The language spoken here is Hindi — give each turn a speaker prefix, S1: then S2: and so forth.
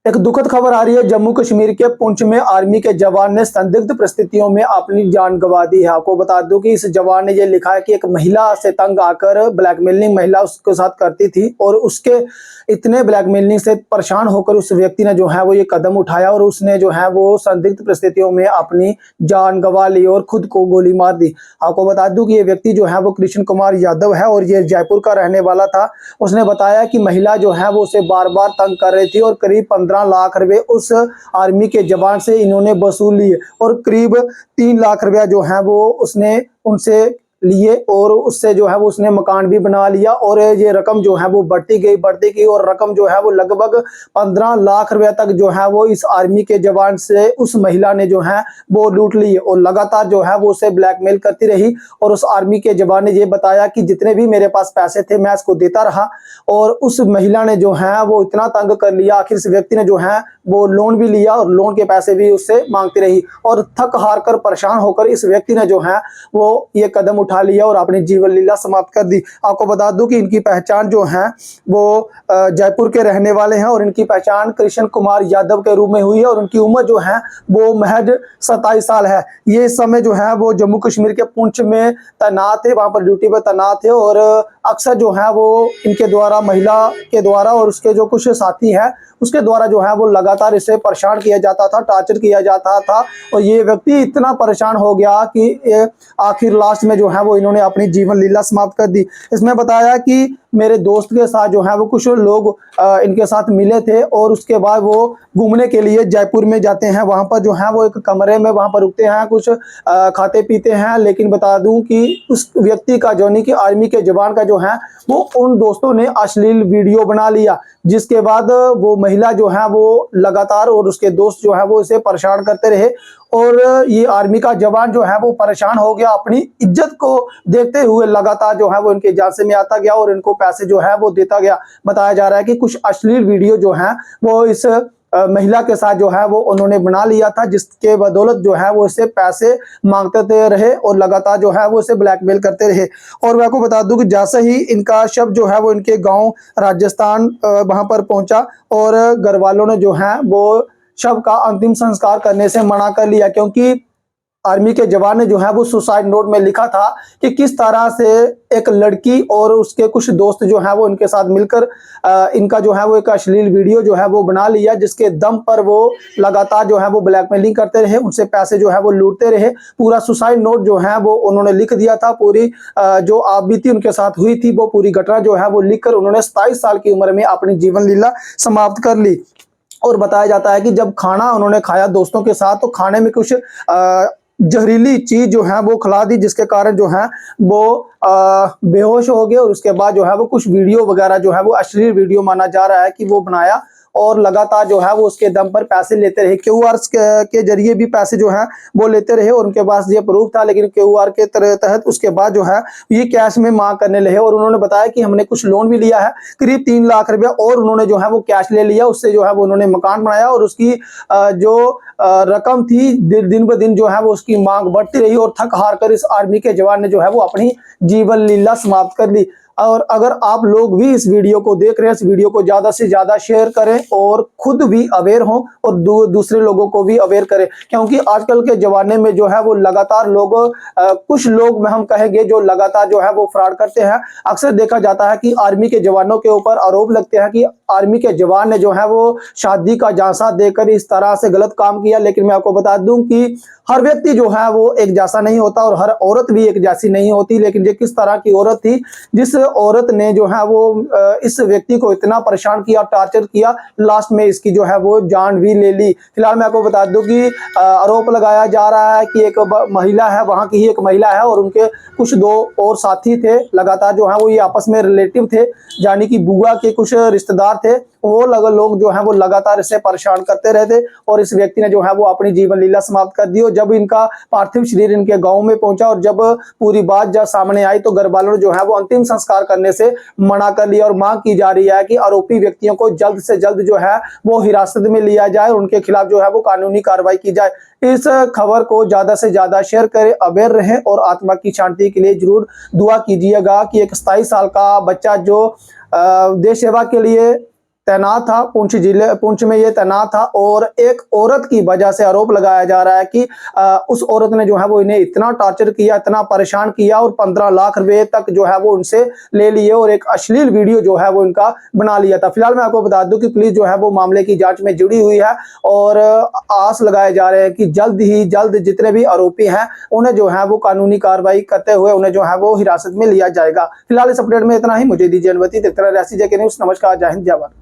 S1: एक दुखद खबर आ रही है। जम्मू कश्मीर के पुंछ में आर्मी के जवान ने संदिग्ध परिस्थितियों में अपनी जान गंवा दी है। आपको बता दूं कि इस जवान ने ये लिखा है कि एक महिला से तंग आकर ब्लैकमेलिंग महिला उसके साथ करती थी और उसके इतने ब्लैकमेलिंग से परेशान होकर उस व्यक्ति ने जो है वो ये कदम उठाया और उसने जो है वो संदिग्ध परिस्थितियों में अपनी जान गंवा ली और खुद को गोली मार दी। आपको बता दूं कि ये व्यक्ति जो है वो कृष्ण कुमार यादव है और ये जयपुर का रहने वाला था। उसने बताया कि महिला जो है वो उसे बार बार तंग कर रही थी और करीब 15 लाख रुपए उस आर्मी के जवान से इन्होंने वसूल लिए और करीब 3 लाख रुपया जो है वो उसने उनसे लिए और उससे जो है वो उसने मकान भी बना लिया और ये रकम जो है वो बढ़ती गई और रकम जो है वो लगभग 15 लाख रुपए तक जो है वो इस आर्मी के जवान से उस महिला ने जो है वो लूट ली और लगातार जो है वो उसे ब्लैकमेल करती रही। और उस आर्मी के जवान ने ये बताया कि जितने भी मेरे पास पैसे थे मैं इसको देता रहा और उस महिला ने जो है वो इतना तंग कर लिया, आखिर इस व्यक्ति ने जो है वो लोन भी लिया और लोन के पैसे भी उससे मांगती रही और थक हार कर परेशान होकर इस व्यक्ति ने जो है वो ये कदम उठा लिया और अपनी जीवन लीला समाप्त कर दी। आपको बता दूं कि इनकी पहचान जो है वो जयपुर के रहने वाले हैं और इनकी पहचान कृष्ण कुमार यादव के रूप में हुई है और उनकी उम्र जो है वो महज 27 साल है। ये इस समय जो है वो जम्मू कश्मीर के पुंछ में तैनात है, वहां पर ड्यूटी पर तैनात है और अक्सर जो है वो इनके द्वारा महिला के द्वारा और उसके जो कुछ साथी है उसके द्वारा जो है वो लगातार इसे परेशान किया जाता था, टॉर्चर किया जाता था और ये व्यक्ति इतना परेशान हो गया कि आखिर लास्ट में जो है वो इन्होंने अपनी जीवन लीला समाप्त कर दी। इसमें बताया कि मेरे दोस्त के साथ जो है वो कुछ लोग इनके साथ मिले थे और उसके बाद वो घूमने के लिए जयपुर में जाते हैं। वहां पर जो है वो एक कमरे में वहां पर रुकते हैं, कुछ खाते पीते हैं। लेकिन बता दूं कि उस व्यक्ति का जो नहीं कि आर्मी के जवान का जो है वो उन दोस्तों ने अश्लील वीडियो बना लिया, जिसके बाद वो महिला जो है वो लगातार और उसके दोस्त जो है वो इसे परेशान करते रहे और ये आर्मी का जवान जो है वो परेशान हो गया। अपनी इज्जत को देखते हुए लगातार जो है वो इनके झांसे में आता गया और इनको पैसे जो है वो देता गया। बताया जा रहा है कि कुछ अश्लील वीडियो जो है वो इस महिला के साथ जो है वो उन्होंने बना लिया था, जिसके बदौलत जो है वो इससे पैसे मांगते रहे और लगातार जो है वो इसे ब्लैकमेल करते रहे। और मैं आपको बता दूं कि जैसे ही इनका शव जो है वो इनके गांव राजस्थान वहां पर पहुंचा और घर वालों ने जो है वो शव का अंतिम संस्कार करने से मना कर लिया, क्योंकि आर्मी के जवान ने जो है वो सुसाइड नोट में लिखा था कि किस तरह से एक लड़की और उसके कुछ दोस्त जो है वो इनके साथ मिलकर इनका जो है वो एक अश्लील वीडियो जो है वो बना लिया, जिसके दम पर वो लगातार जो है वो ब्लैकमेलिंग करते रहे, उनसे पैसे जो है वो लूटते रहे। पूरा सुसाइड नोट जो है वो उन्होंने लिख दिया था, पूरी जो आपबीती उनके साथ हुई थी वो पूरी घटना जो है वो लिखकर उन्होंने 27 साल की उम्र में अपनी जीवन लीला समाप्त कर ली। और बताया जाता है कि जब खाना उन्होंने खाया दोस्तों के साथ तो खाने में कुछ जहरीली चीज जो है वो खिला दी, जिसके कारण जो है वो बेहोश हो गए और उसके बाद जो है वो कुछ वीडियो वगैरह जो है वो अश्लील वीडियो माना जा रहा है कि वो बनाया और लगातार जो है वो उसके दम पर पैसे लेते रहे। क्यूआर के जरिए भी पैसे जो है वो लेते रहे और उनके पास ये प्रूफ था, लेकिन क्यूआर के तहत उसके बाद जो है ये कैश में मांग करने लगे और उन्होंने बताया कि हमने कुछ लोन भी लिया है करीब 3 लाख रुपया और उन्होंने जो है वो कैश ले लिया, उससे जो है वो उन्होंने मकान बनाया और उसकी जो रकम थी दिन ब दिन जो है वो उसकी मांग बढ़ती रही और थक हार कर इस आर्मी के जवान ने जो है वो अपनी जीवन लीला समाप्त कर दी। और अगर आप लोग भी इस वीडियो को देख रहे हैं, इस वीडियो को ज्यादा से ज्यादा शेयर करें और खुद भी अवेयर हों और दूसरे लोगों को भी अवेयर करें, क्योंकि आजकल के जमाने में जो है वो लगातार लोग कुछ लोग हम कहेंगे जो लगातार जो है वो फ्रॉड करते हैं। अक्सर देखा जाता है कि आर्मी के जवानों के ऊपर आरोप लगते हैं कि आर्मी के जवान ने जो है वो शादी का झांसा देकर इस तरह से गलत काम किया, लेकिन मैं आपको बता दूं कि हर व्यक्ति जो है वो एक जैसा नहीं होता और हर औरत भी एक जैसी नहीं होती। लेकिन ये किस तरह की औरत थी जिस औरत ने जो है वो इस व्यक्ति को इतना परेशान किया, टॉर्चर किया, लास्ट में इसकी जो है वो जान भी ले ली। फिलहाल मैं आपको बता दूं कि आरोप लगाया जा रहा है कि एक महिला है, वहां की ही एक महिला है और उनके कुछ 2 और साथी थे, लगातार जो है वो ये आपस में रिलेटिव थे, यानी कि बुआ के कुछ रिश्तेदार थे। वो लोग जो है वो लगातार इसे परेशान करते रहते और इस व्यक्ति ने जो है वो अपनी जीवन लीला समाप्त कर दी। और जब इनका पार्थिव शरीर इनके गांव में पहुंचा और जब पूरी बात जब सामने आई तो घर वालों ने जो है वो अंतिम संस्कार करने से मना कर लिया और मांग की जा रही है कि आरोपी व्यक्तियों को जल्द से जल्द जो है वो हिरासत में लिया जाए और उनके खिलाफ जो है वो कानूनी कार्रवाई की जाए। इस खबर को ज्यादा से ज्यादा शेयर करें, अवेयर रहें और आत्मा की शांति के लिए जरूर दुआ कीजिएगा कि एक 27 साल का बच्चा जो देश सेवा के लिए तैनात था, पुंछ में ये तैनात था और एक औरत की वजह से आरोप लगाया जा रहा है कि उस औरत ने जो है वो इन्हें इतना टॉर्चर किया, इतना परेशान किया और 15 लाख रुपए तक जो है वो उनसे ले लिए और एक अश्लील वीडियो जो है वो इनका बना लिया था। फिलहाल मैं आपको बता दूं कि पुलिस जो है वो मामले की जांच में जुड़ी हुई है और आस लगाए जा रहे हैं कि जल्द ही जल्द जितने भी आरोपी हैं उन्हें जो है वो कानूनी कार्रवाई करते हुए उन्हें जो है वो हिरासत में लिया जाएगा। फिलहाल इस अपडेट में इतना ही। मुझे दीजिए अनुमति। देखते रहिए रियासी जेके न्यूज़। नमस्कार, जय हिंद, जय भारत।